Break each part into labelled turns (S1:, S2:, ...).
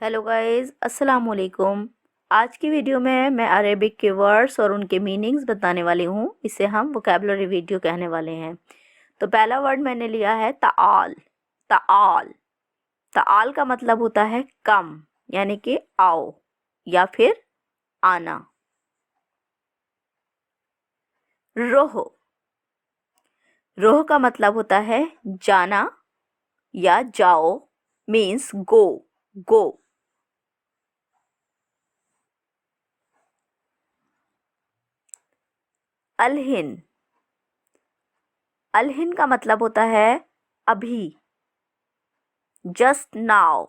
S1: Hello guys, अस्सलाम वालेकुम। आज की वीडियो में मैं अरेबिक के वर्ड्स और उनके मीनिंग्स बताने वाली हूँ। इसे हम वोकेबलरी वीडियो कहने वाले हैं। तो पहला वर्ड मैंने लिया है ताआल। ताआल ताआल का मतलब होता है कम, यानी कि आओ या फिर आना। रोह रोह का मतलब होता है जाना या जाओ, मीन्स गो गो। अलहिन अलहिन का मतलब होता है अभी, जस्ट नाउ।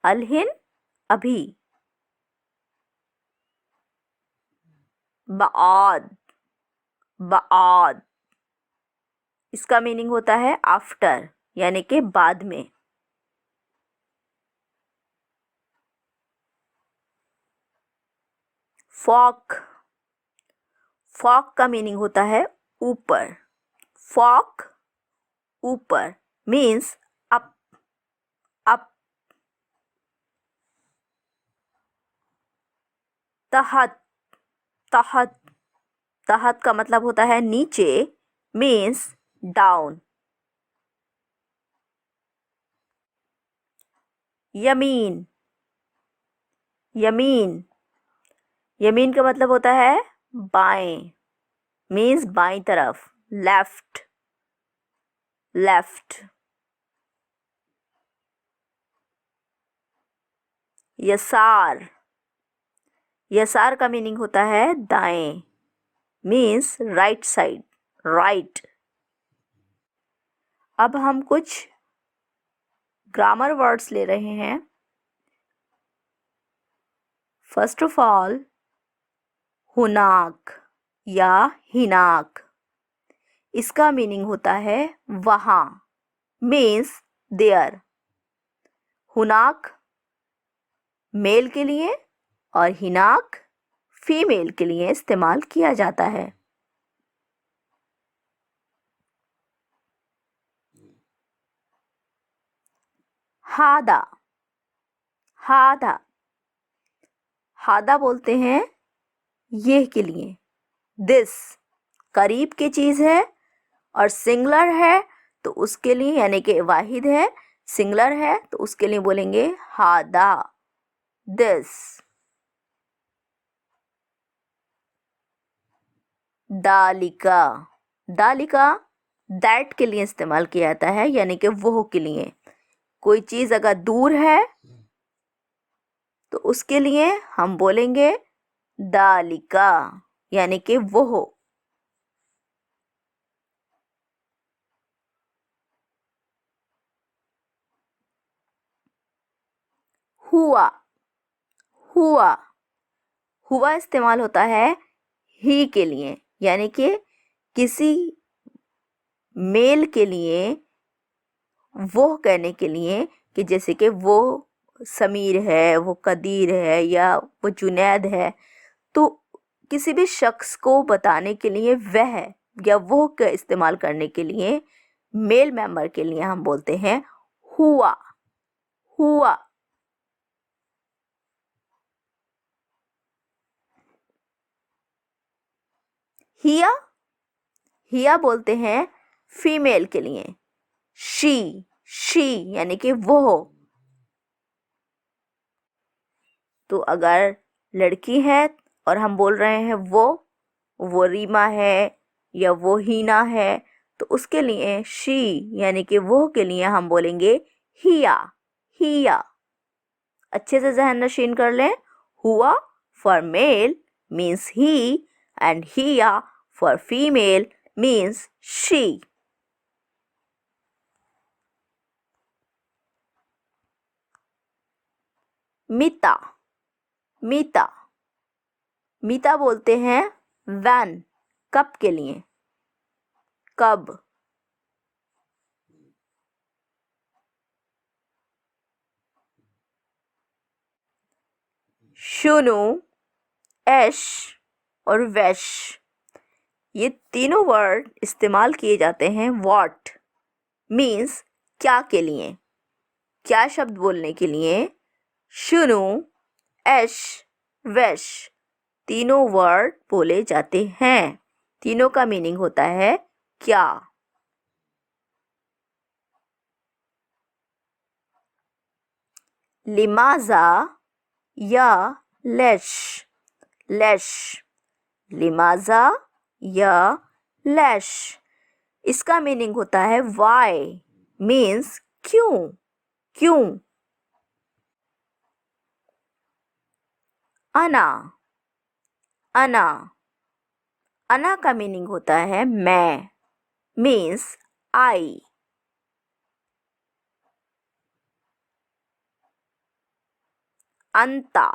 S1: अलहिन अभी। बाद बाद इसका मीनिंग होता है आफ्टर, यानी कि बाद में। फॉक फॉक का मीनिंग होता है ऊपर। फॉक ऊपर, मीन्स अप अप। तहत तहत तहत का मतलब होता है नीचे, मीन्स डाउन। यमीन यमीन यमीन का मतलब होता है बाएं, मीन्स बाईं तरफ, लेफ्ट लेफ्ट। यसार यसार का मीनिंग होता है दाएं, मीन्स राइट साइड, राइट। अब हम कुछ ग्रामर वर्ड्स ले रहे हैं। फर्स्ट ऑफ ऑल, हुनाक या हिनाक, इसका मीनिंग होता है वहाँ, मीन्स देयर। हुनाक मेल के लिए और हिनाक फीमेल के लिए इस्तेमाल किया जाता है। हादा हादा हादा बोलते हैं ये के लिए। दिस करीब की चीज़ है और सिंगुलर है तो उसके लिए, यानी कि वाहिद है, सिंगुलर है तो उसके लिए बोलेंगे हादा, दिस। दालिका दालिका दैट के लिए इस्तेमाल किया जाता है, यानी कि वो के लिए। कोई चीज़ अगर दूर है तो उसके लिए हम बोलेंगे दालिका, यानी कि वो। हुआ हुआ हुआ इस्तेमाल होता है ही के लिए, यानी कि किसी मेल के लिए वो कहने के लिए, कि जैसे कि वो समीर है, वो कदीर है या वो जुनैद है, तो किसी भी शख्स को बताने के लिए वह या वो का इस्तेमाल करने के लिए मेल मेंबर के लिए हम बोलते हैं हुआ हुआ। हिया हिया बोलते हैं फीमेल के लिए। शी यानी कि वो। तो अगर लड़की है और हम बोल रहे हैं वो रीमा है या वो हीना है, तो उसके लिए शी यानी कि वो के लिए हम बोलेंगे हिया हिया। अच्छे से जहन नशीन कर लें। हुआ for male means he and हिया फॉर फीमेल मीन्स शी। मिता मीता मीता बोलते हैं वैन, कब के लिए, कब। शुनु, ऐश और वैश, ये तीनों वर्ड इस्तेमाल किए जाते हैं व्हाट मीन्स क्या के लिए। क्या शब्द बोलने के लिए? शुनु, एश, वेश, तीनों वर्ड बोले जाते हैं। तीनों का मीनिंग होता है क्या। लिमाजा या लेश, लेश, लिमाजा या लेश, इसका मीनिंग होता है वाई, मीन्स क्यों, क्यों। अना, अना, अना का मीनिंग होता है मैं, मीन्स आई। अंता,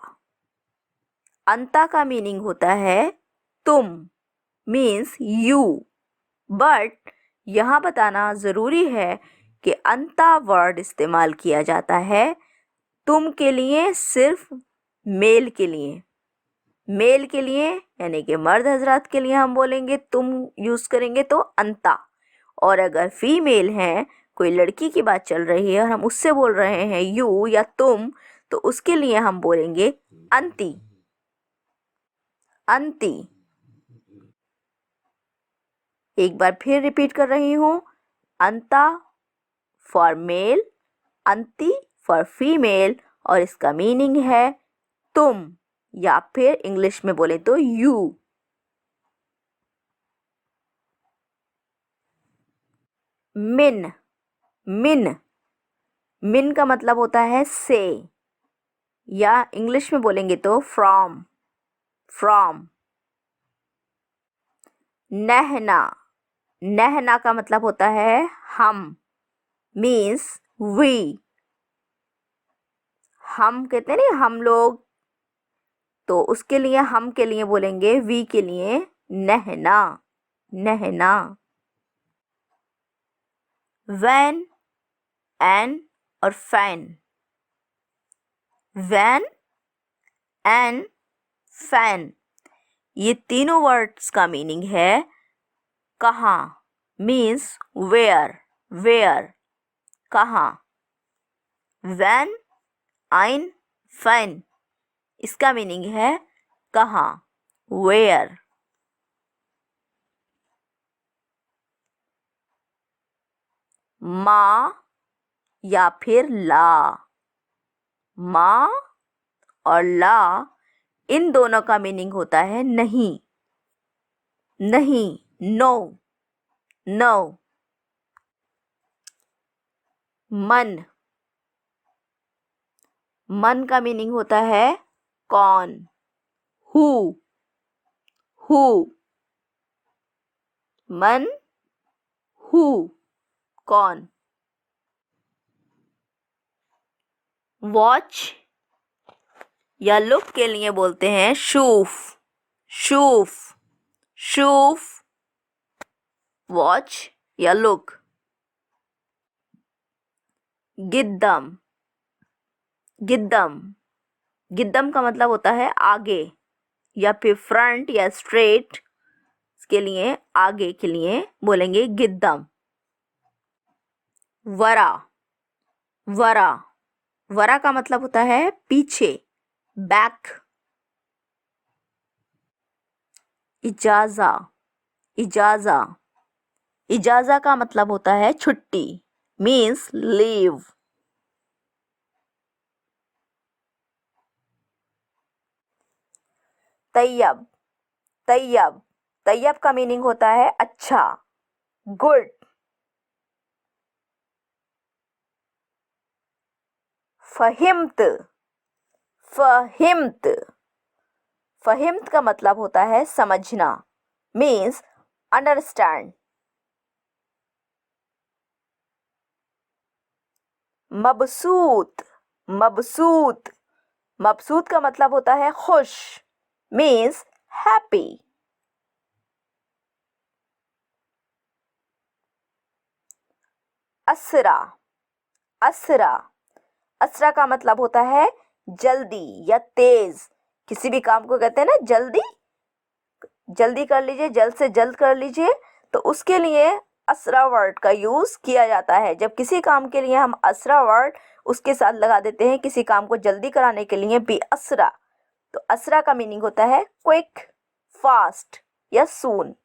S1: अंता का मीनिंग होता है तुम, मीन्स यू। बट यहाँ बताना ज़रूरी है कि अंता वर्ड इस्तेमाल किया जाता है तुम के लिए, सिर्फ मेल के लिए। मेल के लिए यानी कि मर्द हजरात के लिए हम बोलेंगे तुम यूज़ करेंगे तो अंता, और अगर फीमेल है, कोई लड़की की बात चल रही है और हम उससे बोल रहे हैं यू या तुम, तो उसके लिए हम बोलेंगे अंती, अंती। एक बार फिर रिपीट कर रही हूँ, अंता फॉर मेल, अंती फॉर फीमेल, और इसका मीनिंग है तुम, या फिर इंग्लिश में बोले तो यू। मिन, मिन, मिन का मतलब होता है से, या इंग्लिश में बोलेंगे तो फ्रॉम, फ्रॉम। नहना, नहना का मतलब होता है हम, मीन्स वी। हम कहते हैं ना हम लोग, तो उसके लिए हम के लिए बोलेंगे वी के लिए नहना, नहना। वैन, एन और फैन, वैन, एन, फैन, ये तीनों वर्ड्स का मीनिंग है कहाँ, मीन्स वेयर, वेयर, कहाँ। वैन, आइन, फैन, इसका मीनिंग है कहाँ, वेयर। माँ या फिर ला, माँ और ला, इन दोनों का मीनिंग होता है नहीं, नहीं, नो, नो। मन, मन का मीनिंग होता है कौन, हु, हु, मन, हु, कौन। वॉच या लुक के लिए बोलते हैं शूफ, शूफ, शूफ, वॉच या लुक। गिद्दम, गिद्दम, गिद्दम का मतलब होता है आगे, या फिर फ्रंट या स्ट्रेट के लिए, आगे के लिए बोलेंगे गिद्दम। वरा, वरा, वरा का मतलब होता है पीछे, बैक। इजाज़ा, इजाज़ा, इजाज़ा का मतलब होता है छुट्टी, मीन्स लीव। तैयब, तैयब, तैयब का मीनिंग होता है अच्छा, गुड। फहिम्त, फहिम्त, फहिम्त का मतलब होता है समझना, मीन्स अंडरस्टैंड। मबसूत, मबसूत, मबसूत का मतलब होता है खुश, मीन्स हैप्पी। असरा, असरा, असरा का मतलब होता है जल्दी या तेज, किसी भी काम को कहते हैं ना जल्दी, जल्दी कर लीजिए, जल्द से जल्द कर लीजिए, तो उसके लिए असरा वर्ड का यूज़ किया जाता है। जब किसी काम के लिए हम असरा वर्ड उसके साथ लगा देते हैं किसी काम को जल्दी कराने के लिए बी असरा। तो असरा का मीनिंग होता है क्विक, फास्ट या सून।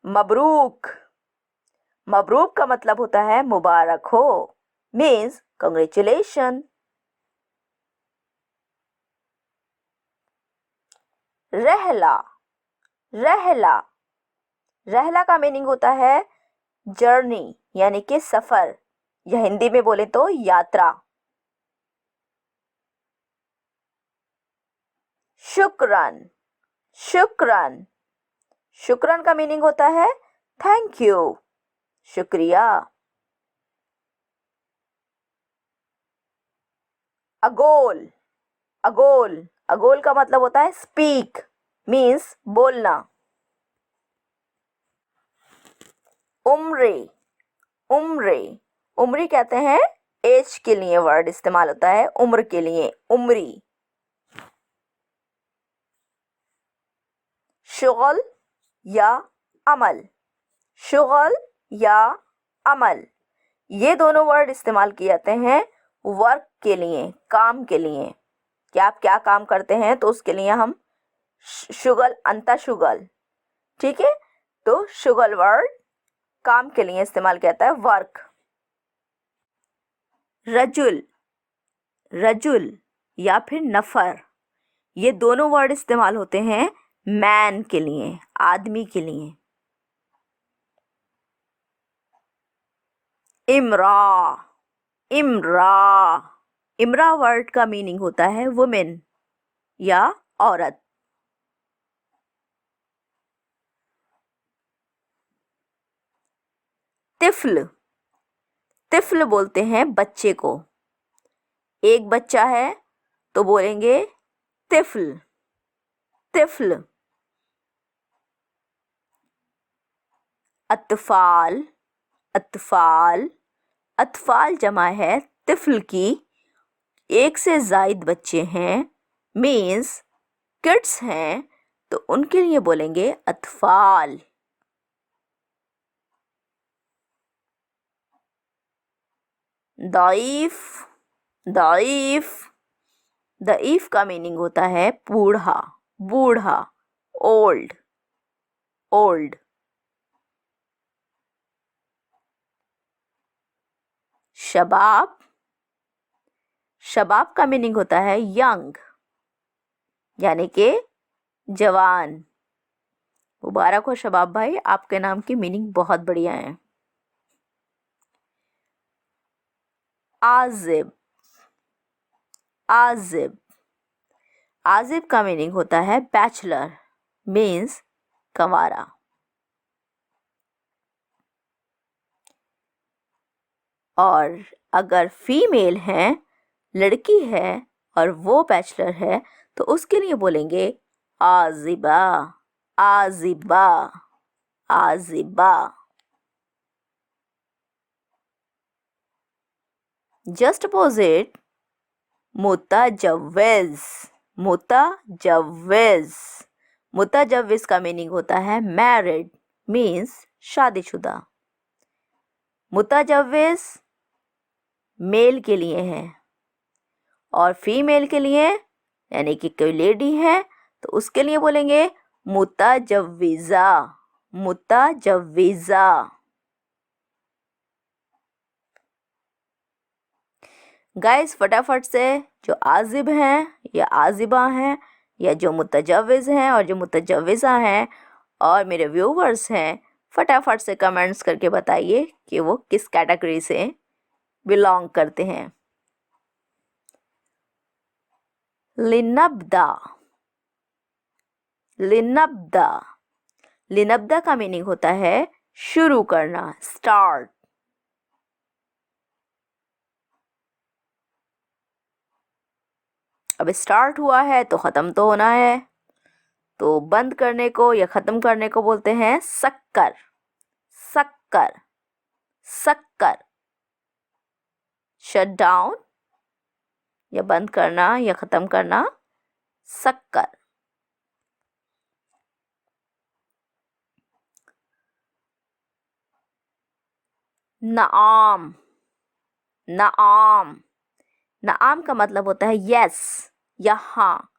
S1: मबरूक, मबरूक का मतलब होता है मुबारक हो, मीन्स कंग्रेचुलेशन। रहला, रहला, रहला का मीनिंग होता है जर्नी यानी कि सफर, या हिंदी में बोले तो यात्रा। शुक्रन, शुक्रन, शुक्रन का मीनिंग होता है थैंक यू, शुक्रिया। अगोल, अगोल, अगोल का मतलब होता है स्पीक, मीन्स बोलना। उम्रे, उम्रे, उम्री कहते हैं एज के लिए वर्ड इस्तेमाल होता है, उम्र के लिए उम्री। शुगल या अमल, शुगल या अमल, ये दोनों वर्ड इस्तेमाल किए जाते हैं वर्क के लिए, काम के लिए, कि आप क्या काम करते हैं तो उसके लिए हम शुगल अंता शुगल, ठीक है। तो शुगल वर्ड काम के लिए इस्तेमाल किया जाता है, वर्क। रजुल, रजुल या फिर नफर, ये दोनों वर्ड इस्तेमाल होते हैं मैन के लिए, आदमी के लिए। इमरा, इमरा, इमरा वर्ड का मीनिंग होता है वुमेन या औरत। तिफल, तिफल बोलते हैं बच्चे को, एक बच्चा है तो बोलेंगे तिफल, तिफल। अतफाल, अतफाल, अतफाल जमा है तिफल की, एक से जायद बच्चे हैं, मीन्स किड्स हैं, तो उनके लिए बोलेंगे अतफाल। दाइफ, दाइफ, दईफ का मीनिंग होता है बूढ़ा, बूढ़ा, ओल्ड, ओल्ड। शबाब, शबाब का मीनिंग होता है यंग यानी कि जवान। मुबारक हो शबाब भाई, आपके नाम की मीनिंग बहुत बढ़िया है। आजिब, आजिब, आजिब का मीनिंग होता है बैचलर, मीन्स कंवारा। और अगर फीमेल है, लड़की है और वो बैचलर है, तो उसके लिए बोलेंगे आजिबा, आजिबा, आजिबा। जस्ट अपोजिट मुताजव्विज, मुताजव्विज, मुताजव्विज का मीनिंग होता है मैरिड, मीन्स शादीशुदा। मुताजव्विज मेल के लिए है और फीमेल के लिए यानी कि कोई लेडी है तो उसके लिए बोलेंगे मुताजव्विजा, मुताजव्विजा। गाइस फटाफट से जो आजिब हैं या आजिबा हैं या जो मुतजव्विज़ हैं और जो मुतजव्विज़ा हैं और मेरे व्यूवर्स हैं, फटाफट से कमेंट्स करके बताइए कि वो किस कैटेगरी से बिलोंग करते हैं। लिनब्दा, लिनब्दा, लिनब्दा का मीनिंग होता है शुरू करना, स्टार्ट। अब स्टार्ट हुआ है तो ख़त्म तो होना है, तो बंद करने को या ख़त्म करने को बोलते हैं सक्कर, सक्कर, सक्कर। शट डाउन या बंद करना या ख़त्म करना, सक्कर। नाम, नाम, नाम का मतलब होता है यस या हाँ।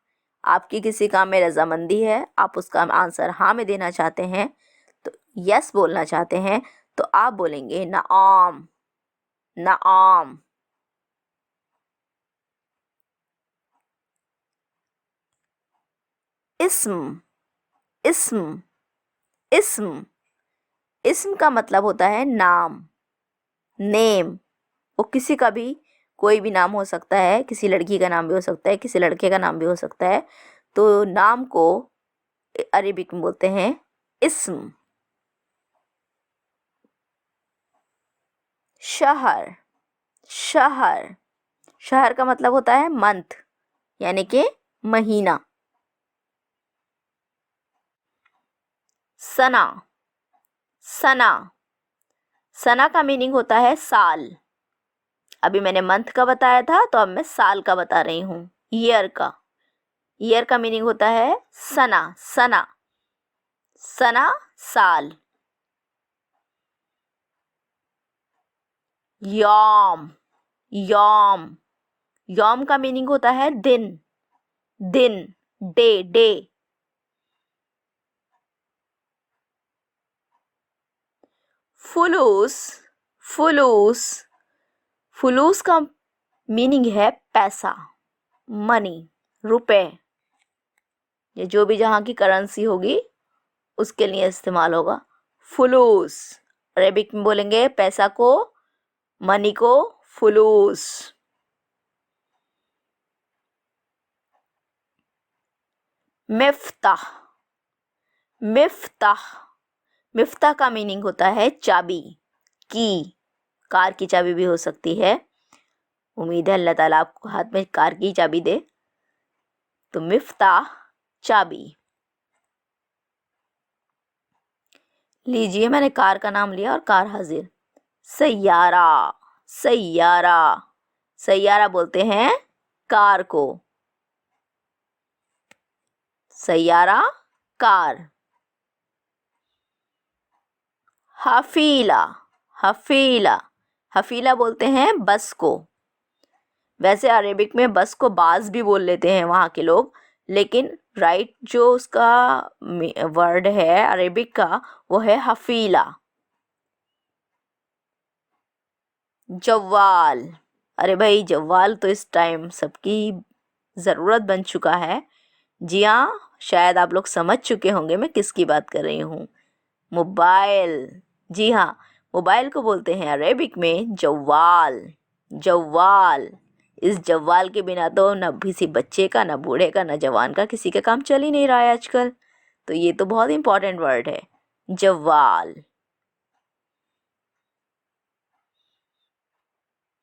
S1: आपकी किसी काम में रजामंदी है, आप उसका आंसर हाँ में देना चाहते हैं, तो यस बोलना चाहते हैं, तो आप बोलेंगे नाम, नाम। इस्म, इस्म, इस्म, इस्म का मतलब होता है नाम, नेम। वो किसी का भी, कोई भी नाम हो सकता है, किसी लड़की का नाम भी हो सकता है, किसी लड़के का नाम भी हो सकता है। तो नाम को अरेबिक में बोलते हैं इस्म। शहर, शहर, शहर का मतलब होता है मंथ, यानी कि महीना। सना, सना, सना का मीनिंग होता है साल। अभी मैंने मंथ का बताया था, तो अब मैं साल का बता रही हूँ, ईयर का। ईयर का मीनिंग होता है सना, सना, सना साल। यौम, यौम, यौम का मीनिंग होता है दिन, दिन, डे, डे। फुलूस, फुलूस, फुलूस का मीनिंग है पैसा, मनी, रुपए। ये जो भी जहाँ की करेंसी होगी उसके लिए इस्तेमाल होगा फुलूस। अरेबिक में बोलेंगे पैसा को, मनी को, फुलूस। मिफ्ताह, मिफ्ताह, मिफ्ताह का मीनिंग होता है चाबी, की। कार की चाबी भी हो सकती है। उम्मीद है अल्लाह ताला आपको हाथ में कार की चाबी दे। तो मिफ्ताह, चाबी। लीजिए, मैंने कार का नाम लिया और कार हाजिर। सैयारा, सैयारा, सैयारा बोलते हैं कार को। सैयारा, कार। हफीला, हफीला, हफीला बोलते हैं बस को। वैसे अरेबिक में बस को बाज भी बोल लेते हैं वहाँ के लोग, लेकिन राइट जो उसका वर्ड है अरेबिक का, वो है हफीला। जव्वाल, अरे भाई जव्वाल तो इस टाइम सबकी ज़रूरत बन चुका है। जी हाँ, शायद आप लोग समझ चुके होंगे मैं किसकी बात कर रही हूँ। मोबाइल, जी हाँ, मोबाइल को बोलते हैं अरेबिक में जव्वाल, जव्वाल। इस जव्वाल के बिना तो न किसी बच्चे का, न बूढ़े का, न जवान का, किसी का काम चल ही नहीं रहा है आजकल। तो ये तो बहुत इंपॉर्टेंट वर्ड है, जव्वाल।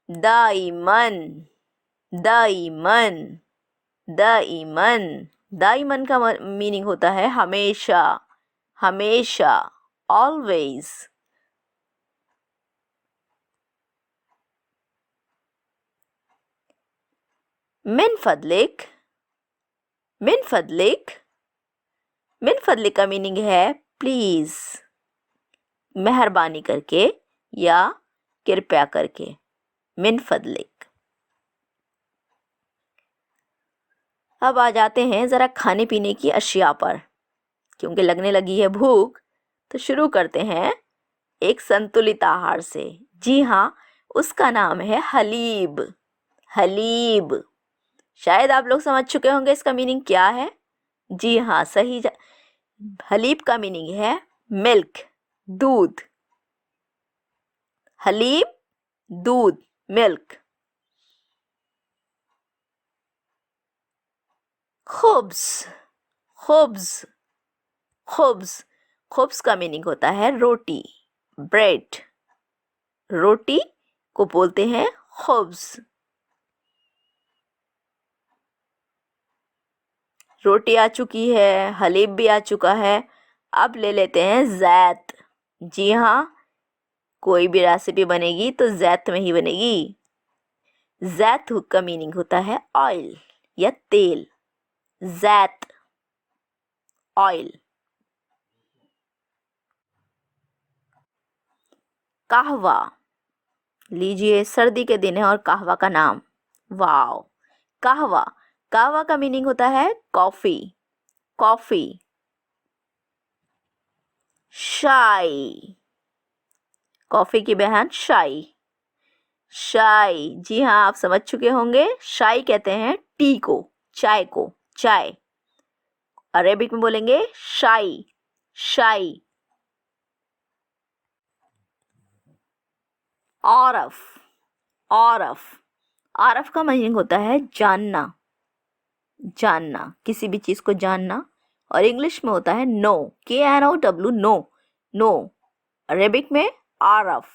S1: दाइमन, दाइमन, दाइमन, दाइमन का मीनिंग होता है हमेशा, हमेशा, ऑलवेज। मिन फदलिक, मिन फदलिक, मिन फदलिक का मीनिंग है प्लीज, मेहरबानी करके या कृपया करके, मिन फदलिक। अब आ जाते हैं ज़रा खाने पीने की अशिया पर, क्योंकि लगने लगी है भूख। तो शुरू करते हैं एक संतुलित आहार से। जी हाँ, उसका नाम है हलीब, हलीब। शायद आप लोग समझ चुके होंगे इसका मीनिंग क्या है। जी हाँ, हलीब का मीनिंग है मिल्क, दूध। हलीब, दूध, मिल्क। खुब्स, खुब्स, खुब्स, खुब्स का मीनिंग होता है रोटी, ब्रेड। रोटी को बोलते हैं खुब्स। रोटी आ चुकी है, हलीब भी आ चुका है। अब ले लेते हैं जैत। जी हाँ, कोई भी रेसिपी बनेगी तो जैत में ही बनेगी। जैत का मीनिंग होता है ऑयल या तेल। जैत, ऑयल। कहवा, लीजिए, सर्दी के दिन है और कहवा का नाम। वाओ, कहवा। कहवा का मीनिंग होता है कॉफी। कॉफी। शाई। कॉफी की बहन शाई। शाई, जी हाँ, आप समझ चुके होंगे। शाई कहते हैं टी को, चाय को। चाय। अरेबिक में बोलेंगे शाई। शाई। औरफ। औरफ। औरफ का मीनिंग होता है जानना। जानना, किसी भी चीज को जानना। और इंग्लिश में होता है know, KNOW, know. Know. Arabic में आरफ।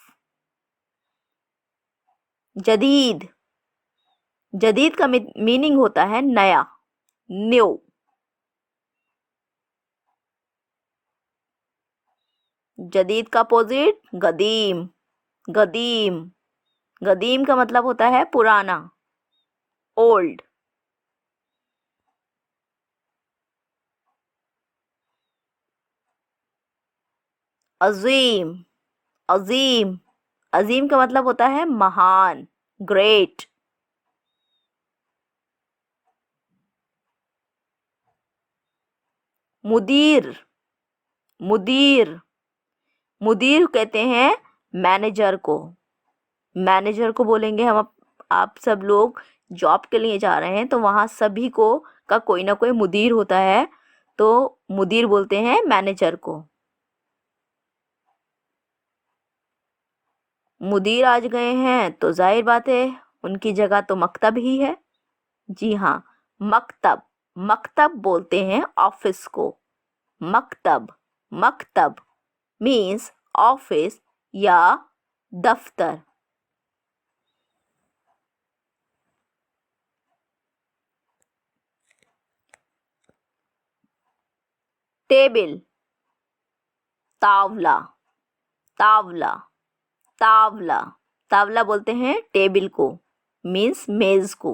S1: जदीद। जदीद का मीनिंग होता है नया, न्यू। जदीद का अपोजिट गदीम। गदीम। गदीम का मतलब होता है पुराना, ओल्ड। अजीम। अजीम। अजीम का मतलब होता है महान, ग्रेट। मुदीर। मुदीर। मुदीर कहते हैं मैनेजर को। मैनेजर को बोलेंगे हम। आप सब लोग जॉब के लिए जा रहे हैं तो वहाँ सभी को का कोई ना कोई मुदीर होता है, तो मुदीर बोलते हैं मैनेजर को। मुदीर आज गए हैं तो जाहिर बात है उनकी जगह तो मकतब ही है। जी हाँ, मकतब। मकतब बोलते हैं ऑफिस को। मकतब। मकतब मीन्स ऑफिस या दफ्तर। टेबल। तावला। तावला। तावला। तावला बोलते हैं टेबल को, मीन्स मेज को।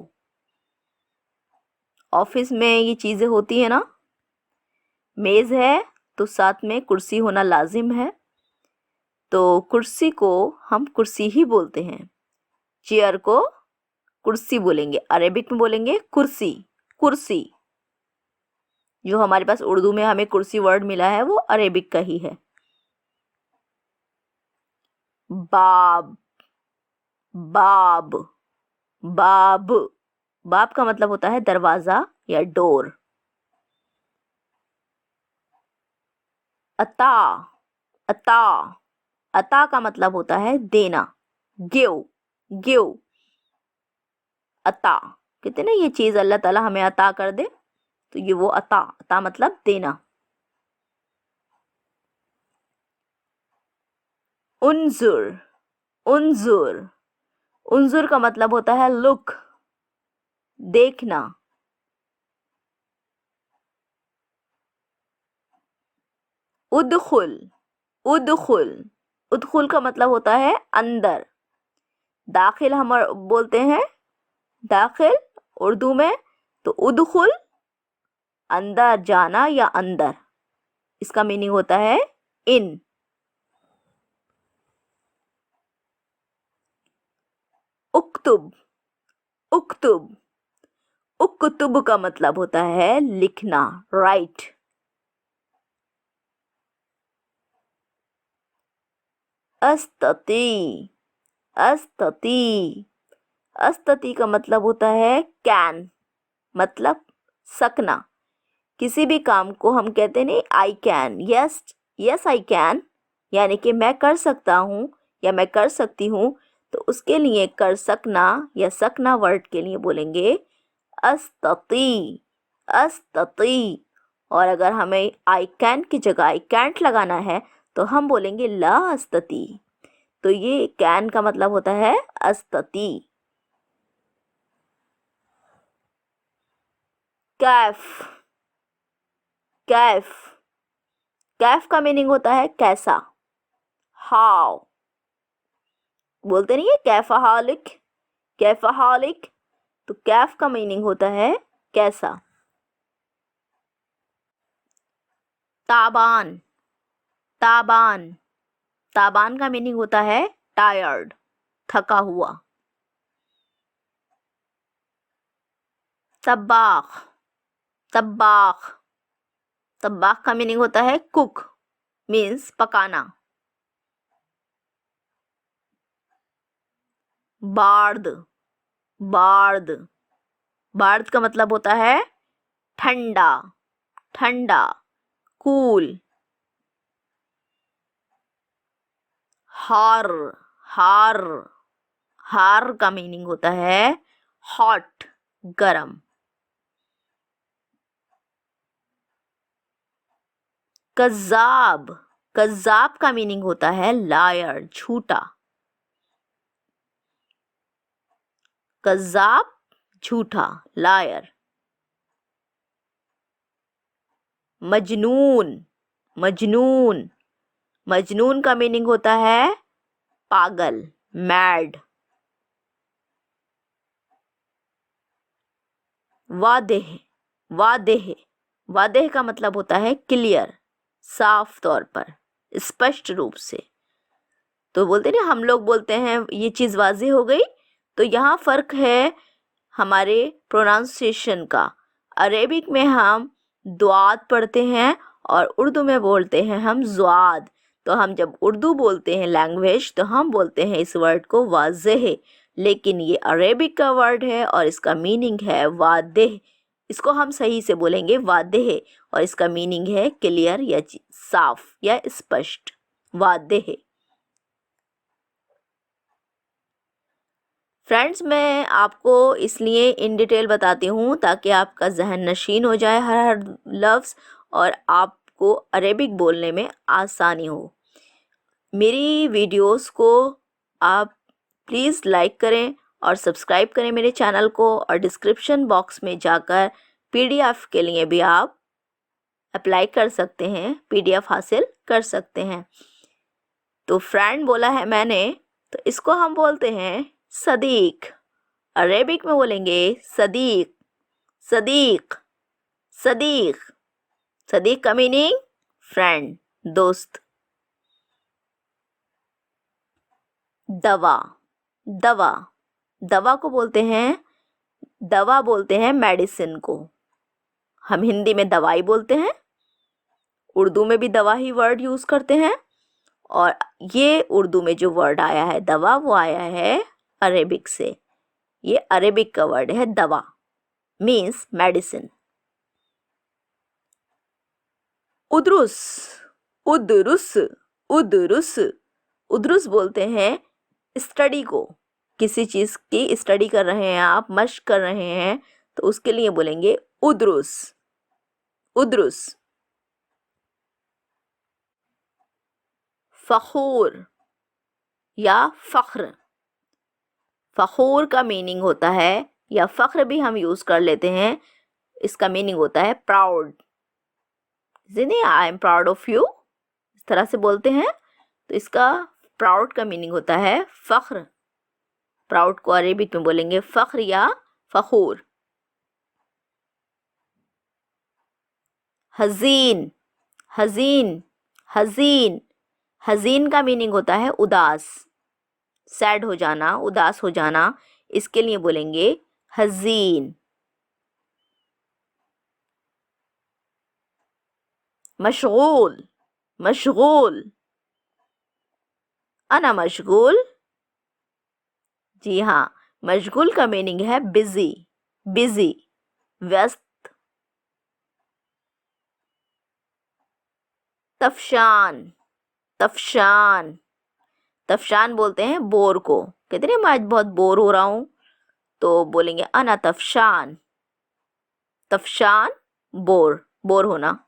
S1: ऑफिस में ये चीजें होती है ना, मेज है तो साथ में कुर्सी होना लाजिम है, तो कुर्सी को हम कुर्सी ही बोलते हैं। चेयर को कुर्सी बोलेंगे, अरेबिक में बोलेंगे कुर्सी। कुर्सी। जो हमारे पास उर्दू में हमें कुर्सी वर्ड मिला है वो अरेबिक का ही है। बाब। बाब। बाब। बाब का मतलब होता है दरवाजा या डोर। अता। अता। अता का मतलब होता है देना, गिव। गिव। अता कहते ना, ये चीज अल्लाह ताला हमें अता कर दे, तो ये वो अता। अता मतलब देना। उन्जुर। उन्जुर। उन्जुर का मतलब होता है लुक, देखना। उदखुल। उदखुल। उदखुल का मतलब होता है अंदर। दाखिल हम बोलते हैं, दाखिल उर्दू में, तो उदखुल अंदर जाना या अंदर, इसका मीनिंग होता है इन। उक्तुब। उक्तुब। उक्तुब का मतलब होता है लिखना, राइट। अस्तती। अस्तती। अस्तती का मतलब होता है कैन, मतलब सकना। किसी भी काम को हम कहते नहीं I can, yes. Yes I can, यानी कि मैं कर सकता हूँ या मैं कर सकती हूँ, तो उसके लिए कर सकना या सकना वर्ड के लिए बोलेंगे अस्तती। अस्तती। और अगर हमें आई कैन की जगह आई कैंट लगाना है तो हम बोलेंगे ला अस्तती। तो ये कैन का मतलब होता है अस्तती। कैफ। कैफ। कैफ का मीनिंग होता है कैसा, हाउ। बोलते नहीं है कैफाहालिक, कैफाहालिक, तो कैफ का मीनिंग होता है कैसा। ताबान। ताबान। ताबान का मीनिंग होता है टायर्ड। थका हुआ। तब्बाख, तब्बाख, तब्बाख का मीनिंग होता है कुक, मीन्स पकाना। बार्द, बार्द, बार्द का मतलब होता है ठंडा, ठंडा, कूल। हार, हार, हार का मीनिंग होता है हॉट, गरम। कज़्ज़ाब, कज़्ज़ाब का मीनिंग होता है लायर, झूठा। कज़्ज़ाब, झूठा, लायर। मजनून, मजनून, मजनून का मीनिंग होता है पागल, मैड। वादेह, वादेह, वादेह का मतलब होता है क्लियर, साफ तौर पर, स्पष्ट रूप से। तो बोलते ना, हम लोग बोलते हैं ये चीज़ वाज़ेह हो गई, तो यहाँ फ़र्क है हमारे प्रोनाउंसिएशन का। अरेबिक में हम द्वाद पढ़ते हैं और उर्दू में बोलते हैं हम ज़्वाद। तो हम जब उर्दू बोलते हैं लैंग्वेज, तो हम बोलते हैं इस वर्ड को वाज़ेह, लेकिन ये अरेबिक का वर्ड है और इसका मीनिंग है वादेह। इसको हम सही से बोलेंगे वादेह, और इसका मीनिंग है क्लियर या साफ या स्पष्ट, वादेह। फ्रेंड्स, मैं आपको इसलिए इन डिटेल बताती हूँ ताकि आपका जहन नशीन हो जाए हर लफ्ज़ और आपको अरेबिक बोलने में आसानी हो। मेरी वीडियोस को आप प्लीज़ लाइक करें और सब्सक्राइब करें मेरे चैनल को, और डिस्क्रिप्शन बॉक्स में जाकर पीडीएफ के लिए भी आप अप्लाई कर सकते हैं, पीडीएफ हासिल कर सकते हैं। तो फ्रेंड बोला है मैंने, तो इसको हम बोलते हैं सदीक। अरेबिक में बोलेंगे सदीक, सदीक, सदीक। सदीक का मीनिंग फ्रेंड, दोस्त। दवा, दवा, दवा को बोलते हैं, दवा बोलते हैं मेडिसिन को। हम हिंदी में दवाई बोलते हैं, उर्दू में भी दवा ही वर्ड यूज़ करते हैं, और ये उर्दू में जो वर्ड आया है दवा, वो आया है अरेबिक से। ये अरेबिक का वर्ड है दवा, मीन्स मेडिसिन। उद्रुस, उद्रुस, उद्रुस, उद्रुस बोलते हैं स्टडी को। किसी चीज़ की स्टडी कर रहे हैं आप, मश्क कर रहे हैं, तो उसके लिए बोलेंगे उद्रुस, उद्रुस। फ़खूर या फ़ख्र, फ़खूर का मीनिंग होता है, या फ़ख्र भी हम यूज़ कर लेते हैं, इसका मीनिंग होता है प्राउड। जिन्हें I am proud of you, इस तरह से बोलते हैं, तो इसका प्राउड का मीनिंग होता है फ़ख्र। प्राउड को अरेबिक में बोलेंगे फ़ख्र या फ़खूर। हज़ीन, हज़ीन, हज़ीन, हज़ीन का मीनिंग होता है उदास, सैड हो जाना, उदास हो जाना, इसके लिए बोलेंगे हज़ीन। मशगूल, मशगूल, अना मशगूल। जी हाँ, मशगूल का मीनिंग है बिजी, बिजी, व्यस्त। तफशान, तफशान, तफशान बोलते हैं बोर को। कहते हैं मैं आज बहुत बोर हो रहा हूँ, तो बोलेंगे अना तफशान। तफशान, बोर, बोर होना।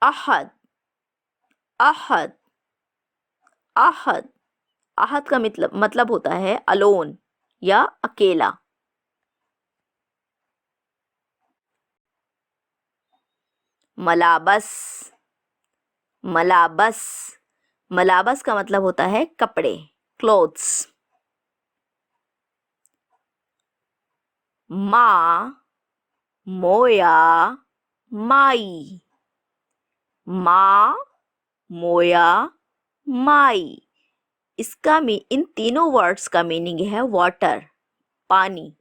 S1: अहद, अहद, अहद, अहद का मतलब होता है अलोन या अकेला। मलाबस, मलाबस, मलाबस का मतलब होता है कपड़े, क्लोथ्स। माँ, मोया, माई, माँ, मोया, माई, इन तीनों वर्ड्स का मीनिंग है वाटर, पानी।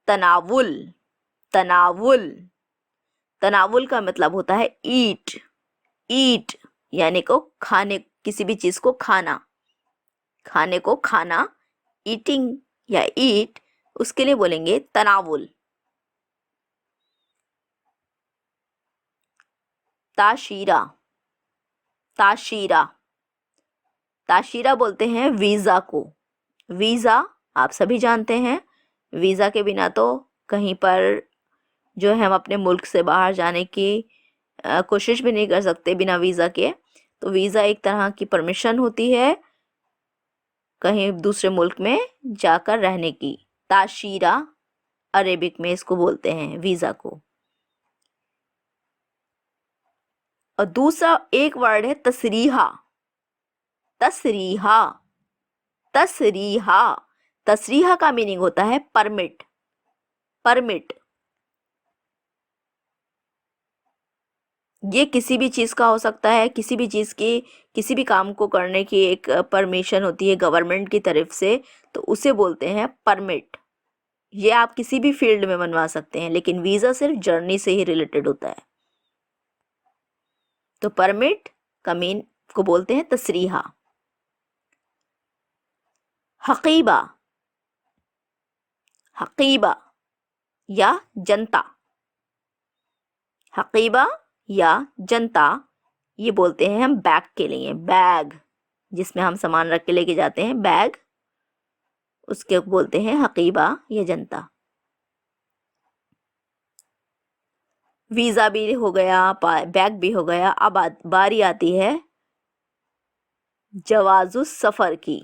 S1: तनावुल, तनावुल, तनावुल का मतलब होता है ईट, ईट यानी को खाने, किसी भी चीज को खाना, खाने को खाना, ईटिंग या ईट, उसके लिए बोलेंगे तनावुल। ताशीरा, ताशीरा, ताशीरा बोलते हैं वीजा को। वीजा आप सभी जानते हैं, वीजा के बिना तो कहीं पर जो है हम अपने मुल्क से बाहर जाने की कोशिश भी नहीं कर सकते बिना वीजा के। तो वीजा एक तरह की परमिशन होती है कहीं दूसरे मुल्क में जाकर रहने की। ताशीरा अरेबिक में इसको बोलते हैं वीजा को। और दूसरा एक वर्ड है तसरीहा, तसरीहा, तसरीहा, तसरीहा का मीनिंग होता है परमिट, परमिट। ये किसी भी चीज़ का हो सकता है, किसी भी चीज़ की, किसी भी काम को करने की एक परमिशन होती है गवर्नमेंट की तरफ से, तो उसे बोलते हैं परमिट। ये आप किसी भी फील्ड में बनवा सकते हैं, लेकिन वीज़ा सिर्फ जर्नी से ही रिलेटेड होता है। तो परमिट का मीन को बोलते हैं तसरीहा। हकीबा, हकीबा या जनता, हकीबा या जनता, ये बोलते हैं हम बैग के लिए, बैग जिसमें हम सामान रख के लेके जाते हैं, बैग, उसके बोलते हैं हकीबा या जनता। वीज़ा भी हो गया, बैग भी हो गया। अब बारी आती है जवाजुस सफ़र की।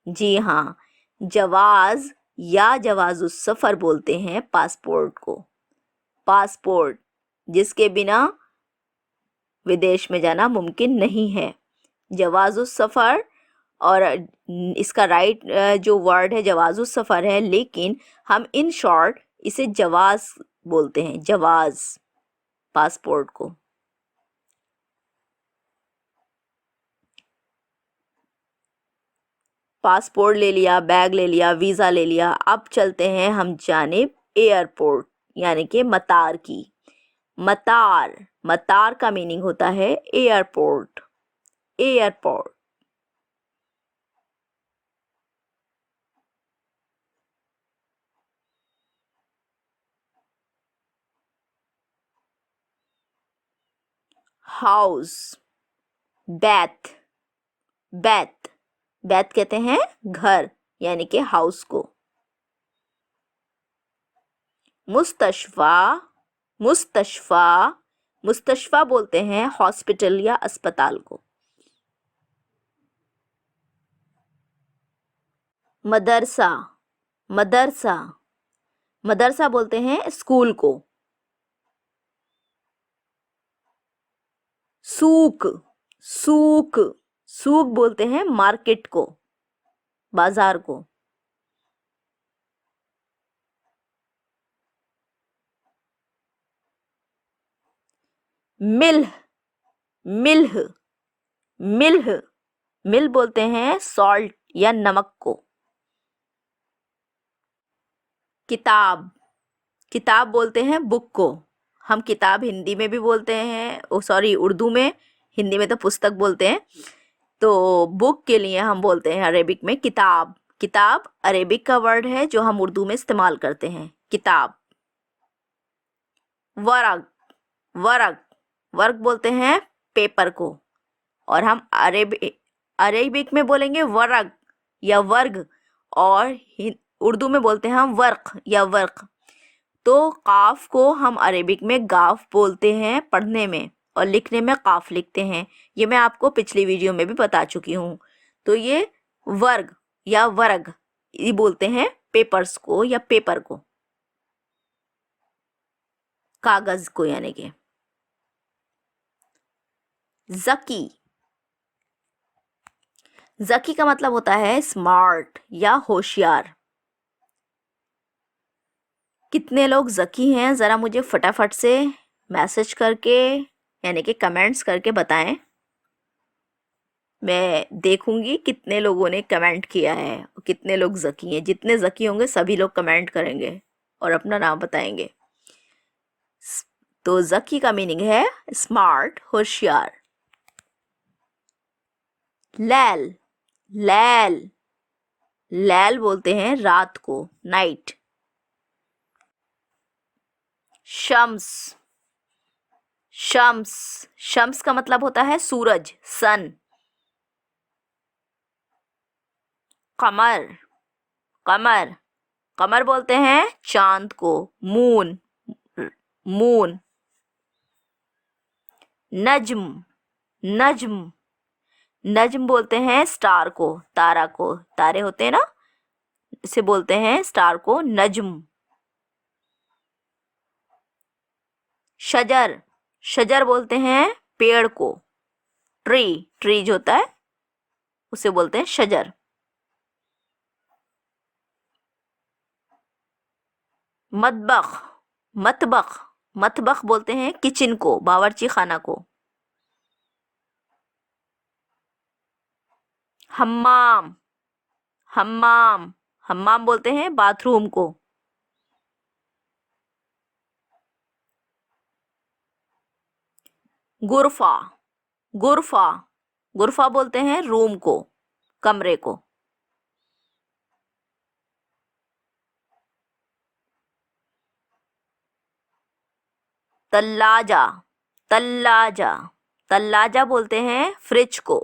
S1: जी हाँ, जवाज या जवाजुस सफ़र बोलते हैं पासपोर्ट को, पासपोर्ट जिसके बिना विदेश में जाना मुमकिन नहीं है। जवाजुस सफ़र, और इसका राइट जो वर्ड है जवाजुस सफ़र है, लेकिन हम इन शॉर्ट इसे जवाज बोलते हैं, जवाज पासपोर्ट को। पासपोर्ट ले लिया, बैग ले लिया, वीज़ा ले लिया। अब चलते हैं हम जानिब एयरपोर्ट यानी कि मतार की। मतार, मतार का मीनिंग होता है एयरपोर्ट, एयरपोर्ट। हाउस, बैथ, बैथ, बैथ कहते हैं घर यानी कि हाउस को। मुस्तशफा, मुस्तशफा, मुस्तशफा बोलते हैं हॉस्पिटल या अस्पताल को। मदरसा, मदरसा, मदरसा बोलते हैं स्कूल को। सूक, सूक, सूक बोलते हैं मार्केट को, बाजार को। मिल्ह, मिल्ह, मिल्ह, मिल बोलते हैं सॉल्ट या नमक को। किताब, किताब बोलते हैं बुक को। हम किताब हिंदी में भी बोलते हैं, सॉरी उर्दू में, हिंदी में तो पुस्तक बोलते हैं। तो बुक के लिए हम बोलते हैं अरेबिक में किताब। किताब अरेबिक का वर्ड है जो हम उर्दू में इस्तेमाल करते हैं, किताब। वरक, वरक, वर्क बोलते हैं पेपर को, और हम अरेबिक में बोलेंगे वर्क या वर्ग, और उर्दू में बोलते हैं हम वर्क या वर्क। तो काफ को हम अरेबिक में गाफ बोलते हैं पढ़ने में, और लिखने में काफ लिखते हैं। ये मैं आपको पिछली वीडियो में भी बता चुकी हूँ। तो ये वर्ग या वर्ग ये बोलते हैं पेपर्स को या पेपर को, कागज को यानी कि। ज़की, ज़की का मतलब होता है स्मार्ट या होशियार। कितने लोग ज़की हैं ज़रा मुझे फटाफट से मैसेज करके यानी कि कमेंट्स करके बताएं। मैं देखूंगी कितने लोगों ने कमेंट किया है और कितने लोग ज़की हैं। जितने ज़की होंगे सभी लोग कमेंट करेंगे और अपना नाम बताएंगे। तो ज़की का मीनिंग है स्मार्ट, होशियार। लैल, लैल, लैल बोलते हैं रात को, नाइट। शम्स, शम्स, शम्स का मतलब होता है सूरज, सन। कमर, कमर, कमर बोलते हैं चांद को, मून, मून। नज्म, नज्म, नज्म बोलते हैं स्टार को, तारा को। तारे होते हैं ना, इसे बोलते हैं स्टार को नज्म। शजर, शजर बोलते हैं पेड़ को, ट्री, ट्री जो होता है उसे बोलते हैं शजर। मतबख, मतबख, मतबख बोलते हैं किचन को, बावर्ची खाना को। हम्माम, हम्माम, हम्माम बोलते हैं बाथरूम को। गुरफा, गुरफा, गुरफा बोलते हैं रूम को, कमरे को। तल्लाजा, तल्लाजा, तल्लाजा बोलते हैं फ्रिज को।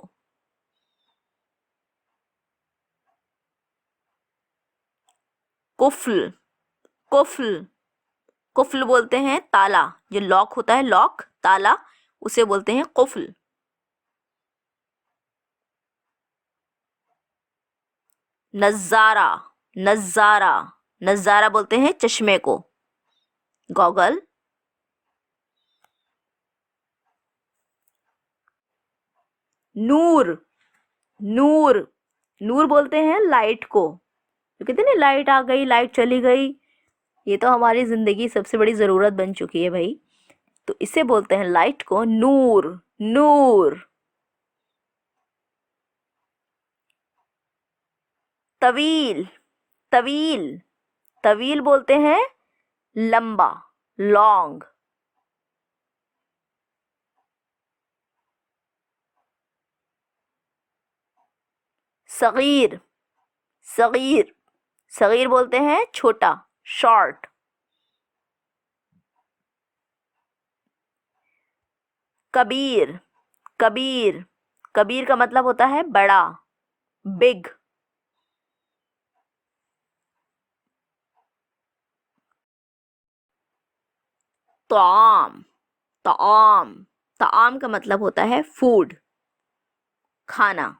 S1: कुफ्ल, कुफ्ल, कुफ्ल बोलते हैं ताला, जो लॉक होता है, लॉक, ताला, उसे बोलते हैं कुफ्ल। नज़ारा, नज़ारा, नज़ारा बोलते हैं चश्मे को, गॉगल। नूर, नूर, नूर बोलते हैं लाइट को। तो कहते हैं ना, लाइट आ गई, लाइट चली गई, ये तो हमारी जिंदगी सबसे बड़ी जरूरत बन चुकी है भाई। तो इसे बोलते हैं लाइट को नूर, नूर। तवील, तवील, तवील बोलते हैं लंबा, लॉन्ग। सगीर, सगीर, सगीर बोलते हैं छोटा, शॉर्ट। कबीर, कबीर, कबीर का मतलब होता है बड़ा, बिग। ताम, ताम, ताम का मतलब होता है फूड, खाना।